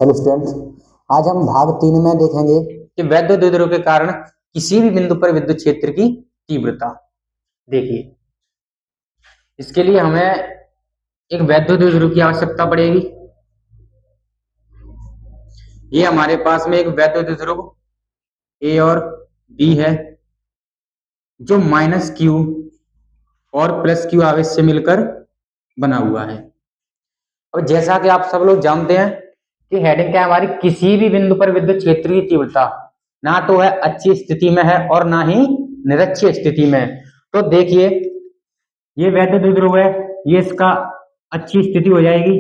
Hello students, आज हम भाग 3 में देखेंगे कि वैद्युत द्विध्रुव के कारण किसी भी बिंदु पर विद्युत क्षेत्र की तीव्रता। देखिए, इसके लिए हमें एक वैद्युत द्विध्रुव की आवश्यकता पड़ेगी। ये हमारे पास में एक वैद्युत द्विध्रुव ए और बी है, जो माइनस क्यू और प्लस क्यू आवेश से मिलकर बना हुआ है। और जैसा कि आप सब लोग जानते हैं कि हेडिंग क्या है हमारी, किसी भी बिंदु पर विद्युत क्षेत्र की तीव्रता ना तो है अच्छी स्थिति में है और ना ही निरक्षीय स्थिति में है। तो देखिए, ये वैद्युत द्विध्रुव है, ये इसका अच्छी स्थिति हो जाएगी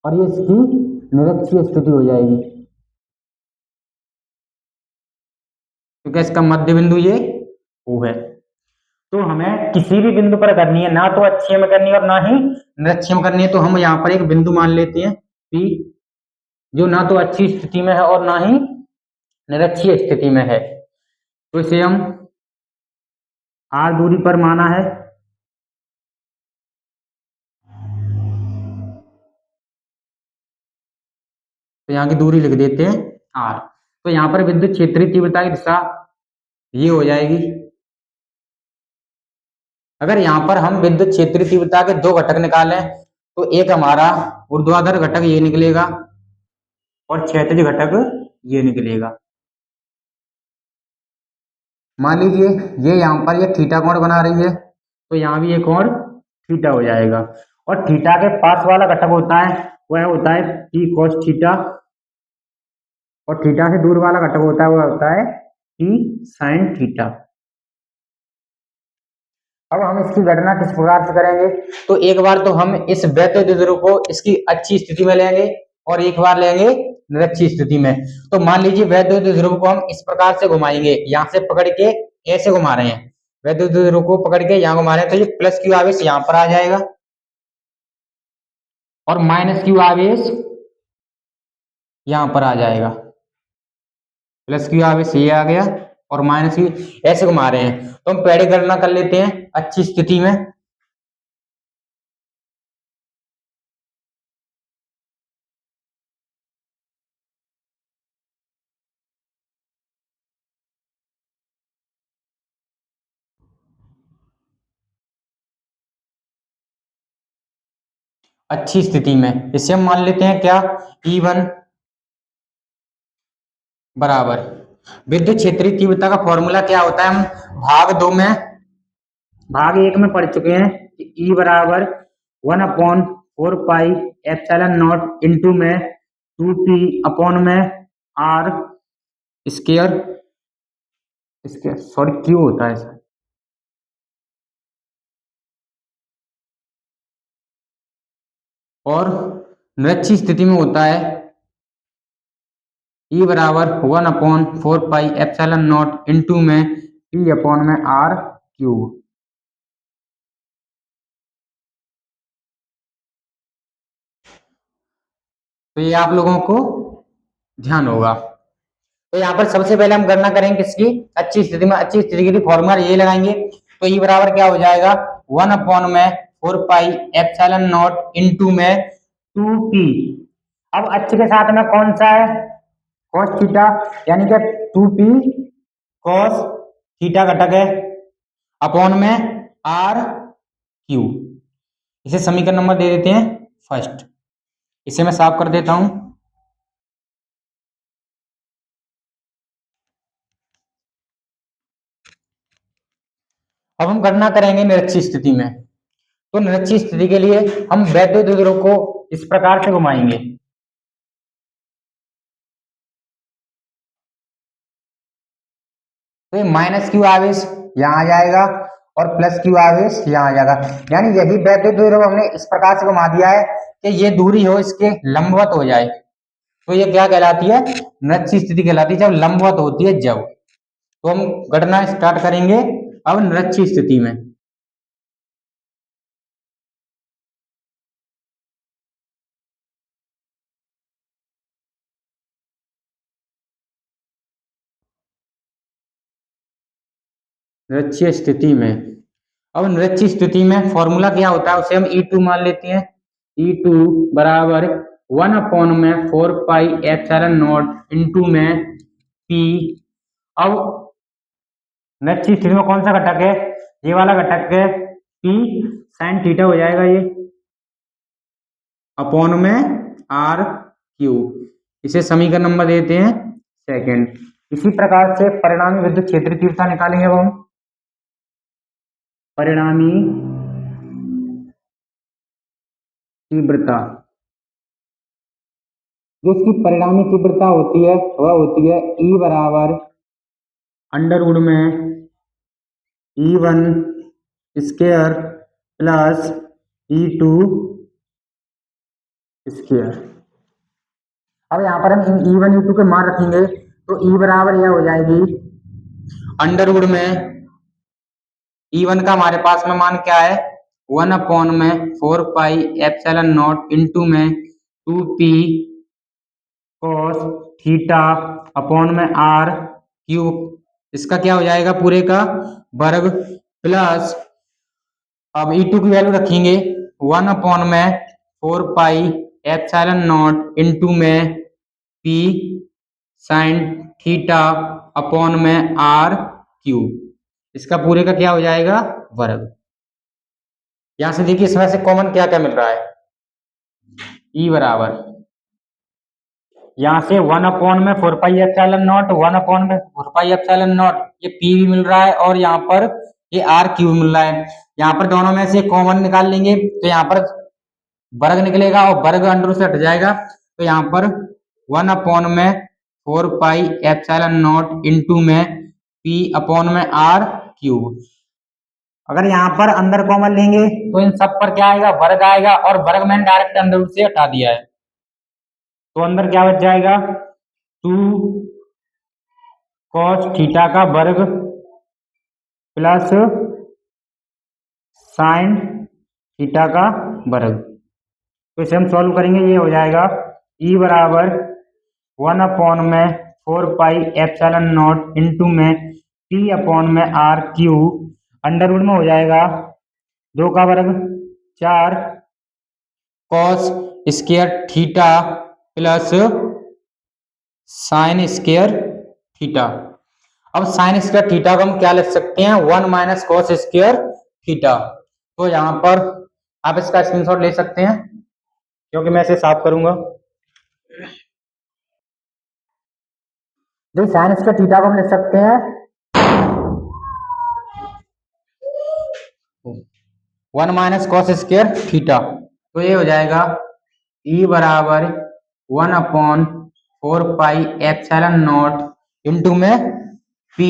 और ये इसकी निरक्षीय स्थिति हो जाएगी, क्योंकि इसका मध्य बिंदु ये O है। तो हमें किसी भी बिंदु पर करनी है, ना तो अक्षीय में करनी है और ना ही निरक्षीय में करनी है। तो हम यहाँ पर एक बिंदु मान लेते हैं P, जो ना तो अच्छी स्थिति में है और ना ही निरक्षीय स्थिति में है। तो इसे हम R दूरी पर माना है। तो यहाँ की दूरी लिख देते हैं R। तो यहाँ पर विद्युत क्षेत्रीय तीव्रता की दिशा ये हो जाएगी। अगर यहाँ पर हम विद्युत क्षेत्रीय तीव्रता के दो घटक निकालें तो एक हमारा ऊर्ध्वाधर घटक ये निकलेगा और क्षैतिज घटक ये निकलेगा। मान लीजिए ये यहाँ पर ये थीटा कोण बना रही है, तो यहाँ भी एक कोण थीटा हो जाएगा। और थीटा के पास वाला घटक होता है वह होता है टी कॉस थीटा, और थीटा से दूर वाला घटक होता है वह होता है टी साइन थीटा। अब हम इसकी गणना किस प्रकार से करेंगे, तो एक बार तो हम इस वैद्युत द्विध्रुव को इसकी अच्छी स्थिति में लेंगे और एक बार लेंगे निरक्षीय स्थिति में। तो मान लीजिए वैद्युत द्विध्रुव को हम इस प्रकार से घुमाएंगे, यहाँ से पकड़ के ऐसे घुमा रहे हैं, वैद्युत द्विध्रुव को पकड़ के यहाँ घुमा रहे हैं, तो ये प्लस क्यू आवेश यहाँ पर आ जाएगा और माइनस क्यू आवेश यहाँ पर आ जाएगा। प्लस क्यू आवेश ये आ गया और माइनस क्यू, ऐसे घुमा रहे हैं। तो हम पहले गणना कर लेते हैं अच्छी स्थिति में। अच्छी स्थिति में इसे हम मान लेते हैं क्या, E1 बराबर विद्युत क्षेत्रीय तीव्रता का फॉर्मूला क्या होता है, हम भाग एक में पढ़ चुके हैं कि E बराबर 1/4 पाई एप्सिलॉन नॉट इंटू में 2P अपॉन में R square square sorry Q होता है। और निरक्षीय स्थिति में होता है E बराबर 1/4 पाई एप्सिलॉन नॉट इंटू में P अपॉन में R क्यूब। तो ये आप लोगों को ध्यान होगा। तो यहाँ पर सबसे पहले हम गणना करेंगे किसकी, अच्छी स्थिति में। अच्छी स्थिति के लिए फॉर्मूला ये लगाएंगे, तो E बराबर क्या हो जाएगा 1/4 पाई एप्सिलॉन नॉट इंटू में 2P। अब अच्छे के साथ में कौन सा है, कॉस थीटा, यानी कि 2P कॉस थीटा घटक है अपॉन में R क्यू। इसे समीकरण नंबर दे देते हैं फर्स्ट। इसे मैं साफ कर देता हूं। अब हम गणना करेंगे निरक्षीय स्थिति में। तो निरक्षीय स्थिति के लिए हम वैद्युत द्विध्रुव को इस प्रकार से घुमाएंगे, तो माइनस क्यू आवेश यहाँ आ जाएगा और प्लस क्यू आवेश यहाँ आ जाएगा। यानी यही वैद्युत द्विध्रुव हमने इस प्रकार से घुमा दिया है कि ये दूरी हो इसके लंबवत हो जाए। तो ये क्या कहलाती है, निरक्षीय स्थिति कहलाती है, जब लंबवत होती है जब। तो हम गणना स्टार्ट करेंगे अब निरक्षीय स्थिति में। निरक्षीय स्थिति में, अब निरक्षीय स्थिति में फॉर्मूला क्या होता है, उसे हम E2 मान लेते हैं। E2 बराबर 1/4 पाई एप्सिलॉन नॉट इंटू में P। अब नेक्स्ट स्थिति में कौन सा घटक है, ये वाला घटक है, P साइन थीटा हो जाएगा ये अपॉन में R क्यूब। इसे समीकरण नंबर देते हैं सेकंड। इसी प्रकार से परिणामी विद्युत क्षेत्र की तीव्रता निकालेंगे। अब हम परिणामी तीव्रता, जो इसकी परिणामी तीव्रता होती है वह होती है E बराबर अंडर रूट में E1 square plus E2 square. अब यहाँ पर हम E1 E2 के मान रखेंगे तो E बराबर यह हो जाएगी अंडर रूट में E1 का हमारे पास में मान क्या है 1/4 पाई एप्सिलॉन नॉट इंटू में 2P cos थीटा अपॉन में R क्यूब। इसका क्या हो जाएगा पूरे का वर्ग प्लस अब E2 की वैल्यू रखेंगे 1/4 पाई एप्सिलॉन नॉट इंटू में P साइन थीटा अपॉन में R क्यूब। इसका पूरे का क्या हो जाएगा वर्ग। यहां से देखिए इसमें से कॉमन क्या क्या मिल रहा है, E बराबर यहां से 1/4 pi epsilon not 1/4 pi epsilon not ये P भी मिल रहा है और यहाँ पर ये R क्यूब मिल रहा है। यहाँ पर दोनों में से कॉमन निकाल लेंगे तो यहाँ पर वर्ग निकलेगा और वर्ग अंडर से हट जाएगा तो यहाँ पर 1/4 पाई एप्सिलॉन नॉट इंटू में P अपॉन में R क्यूब। अगर यहाँ पर अंदर कॉमन लेंगे तो इन सब पर क्या आएगा वर्ग आएगा और वर्ग मैंने डायरेक्ट अंडर रूट से हटा दिया है तो अंदर क्या बच जाएगा 2 cos थीटा का वर्ग प्लस साइन थीटा का वर्ग। तो इसे हम सॉल्व करेंगे, ये हो जाएगा E बराबर 1/4 पाई एप्सिलॉन नॉट इंटू में P अपॉन में R क्यूब अंडर रूट में हो जाएगा 2 का वर्ग 4 cos square theta plus sine square theta. अब साइन स्क्वायर थीटा को हम क्या लिख सकते हैं 1 माइनस कॉस स्क्वायर थीटा। तो यहाँ पर आप इसका स्क्रीनशॉट ले सकते हैं क्योंकि मैं इसे साफ करूंगा। जो साइन स्क्वायर थीटा को हम लिख सकते हैं 1 माइनस कॉस स्क्वायर थीटा। तो ये हो जाएगा E बराबर 1/4 पाई एप्सिलॉन नॉट इंटू में P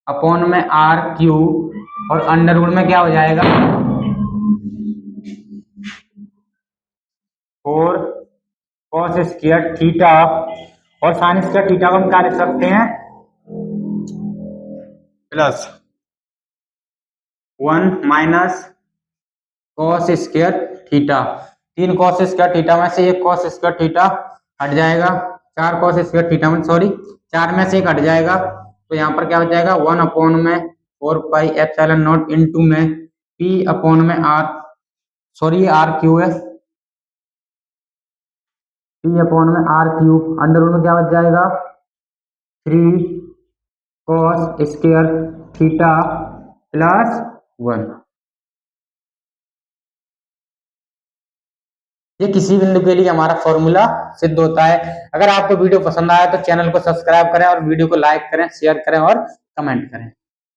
अपॉन में R क्यूब और अंडर रूट में क्या हो जाएगा 4 cos स्क्वायर थीटा और साइन स्क्वायर थीटा को हम क्या लिख सकते हैं plus 1 minus cos square theta. 3 cos square theta में से 1 cos स्क्वायर थीटा हट जाएगा, 4 cos स्क्वायर थीटा में 4 में से 1 हट जाएगा तो यहाँ पर क्या हो जाएगा 1/4 पाई एप्सिलॉन नॉट इंटू में P अपॉन में R ये R क्यूब है P अपॉन में R क्यूब अंडर रूट में क्या बच जाएगा 3 cos स्क्वायर थीटा प्लस 1। ये किसी बिंदु के लिए हमारा फॉर्मूला सिद्ध होता है। अगर आपको वीडियो पसंद आया तो चैनल को सब्सक्राइब करें और वीडियो को लाइक करें, शेयर करें और कमेंट करें।